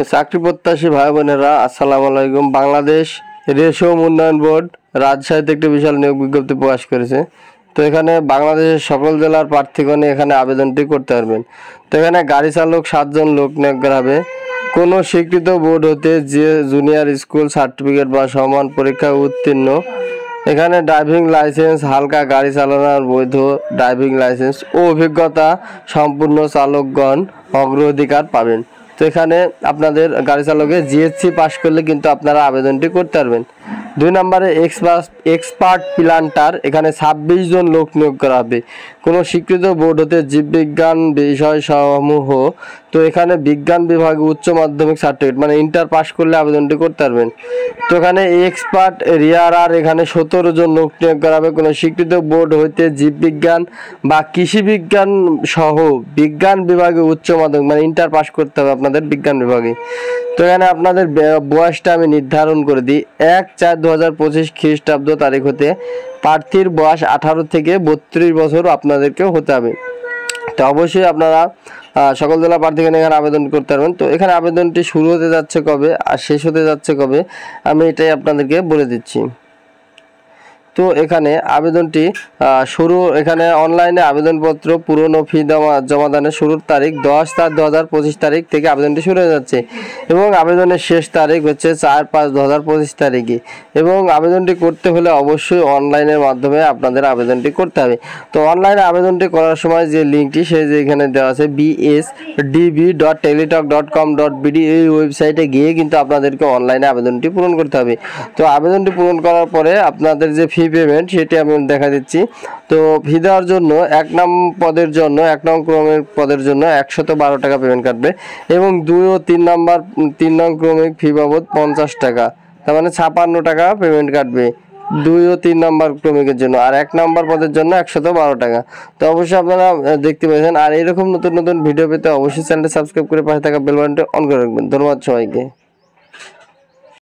চাকরি প্রত্যাশী ভাই বোনেরা আসসালামু আলাইকুম। বাংলাদেশ রেশম উন্নয়ন বোর্ড রাজশাহীতে একটি বিশাল নিয়োগ বিজ্ঞপ্তি প্রকাশ করেছে। তো এখানে বাংলাদেশের সকল জেলার প্রার্থীগণ এখানে আবেদনটি করতে পারবেন। তো এখানে গাড়ি চালক 7 জন লোক নিয়োগ করা হবে। কোনো স্বীকৃত বোর্ড হতে যে জুনিয়র স্কুল সার্টিফিকেট বা সমান পরীক্ষায় উত্তীর্ণ, এখানে ড্রাইভিং লাইসেন্স, হালকা গাড়ি চালানোর বৈধ ড্রাইভিং লাইসেন্স ও অভিজ্ঞতা সম্পূর্ণ চালকগণ অগ্রাধিকার পাবেন। তো এখানে আপনাদের গাড়ি চালকে জিএসসি পাস করলে কিন্তু আপনারা আবেদনটি করতে পারবেন। 2 নম্বরে এক্সপার্ট প্ল্যান্টার, এখানে 26 জন লোক নিয়োগ করা হবে। কোনো স্বীকৃত বোর্ড হতে জীববিজ্ঞান বিষয় সমূহ, তো এখানে বিজ্ঞান বিভাগে উচ্চ মাধ্যমিক সার্টিফিকেট মানে ইন্টার পাস করলে আবেদনটি করতে পারবেন। তো এখানে এক্সপার্ট রিয়ারার, এখানে 17 জন লোক নিয়োগ করা হবে। কোনো স্বীকৃত বোর্ড হইতে জীববিজ্ঞান বা কৃষি বিজ্ঞান সহ বিজ্ঞান বিভাগে উচ্চ মাধ্যমিক মানে ইন্টার পাস করতে হবে আপনাদের বিজ্ঞান বিভাগে। তো এখানে আপনাদের বয়সটা আমি নির্ধারণ করে দিই। 1/4/2025 খ্রিস্টাব্দ তারিখ হতে প্রার্থীর বয়স 18 থেকে 32 বছর আপনাদেরকে হতে হবে। তো অবশ্যই আপনারা সকল জেলা প্রার্থীগণ এখানে আবেদন করতে পারবেন। তো এখানে আবেদনটি শুরু হতে যাচ্ছে কবে আর শেষ হতে যাচ্ছে কবে আমি এটাই আপনাদেরকে বলে দিচ্ছি। তো এখানে আবেদনটি এখানে অনলাইনে আবেদনপত্র পূরণ ও ফি জমাদানের শুরুর তারিখ 10/4/2025 তারিখ থেকে আবেদনটি শুরু হয়ে যাচ্ছে এবং আবেদনের শেষ তারিখ হচ্ছে 4/5/2025 তারিখে। এবং আবেদনটি করতে হলে অবশ্যই অনলাইনের মাধ্যমে আপনাদের আবেদনটি করতে হবে। তো অনলাইনে আবেদনটি করার সময় যে লিঙ্কটি যে এখানে দেওয়া আছে bsdb.teletalk.com.bd, এই ওয়েবসাইটে গিয়ে কিন্তু আপনাদেরকে অনলাইনে আবেদনটি পূরণ করতে হবে। তো আবেদনটি পূরণ করার পরে আপনাদের যে ফি পেমেন্ট সেটি আমি দেখা দিচ্ছি। তো ফি দেওয়ার জন্য 1 নং ক্রমিক পদের জন্য 112 টাকা পেমেন্ট কাটবে এবং 2 ও 3 নং ক্রমিক ফি বাবদ 50 টাকা, তার মানে 56 টাকা পেমেন্ট কাটবে 2 ও 3 নম্বর ক্রমিকের জন্য, আর 1 নম্বর পদের জন্য 112 টাকা। তো অবশ্যই আপনারা দেখতে পেয়েছেন। আর এরকম নতুন নতুন ভিডিও পেতে অবশ্যই চ্যানেলটি সাবস্ক্রাইব করে পাশে থাকা বেল বাটনটি অন করে রাখবেন। ধন্যবাদ সবাইকে।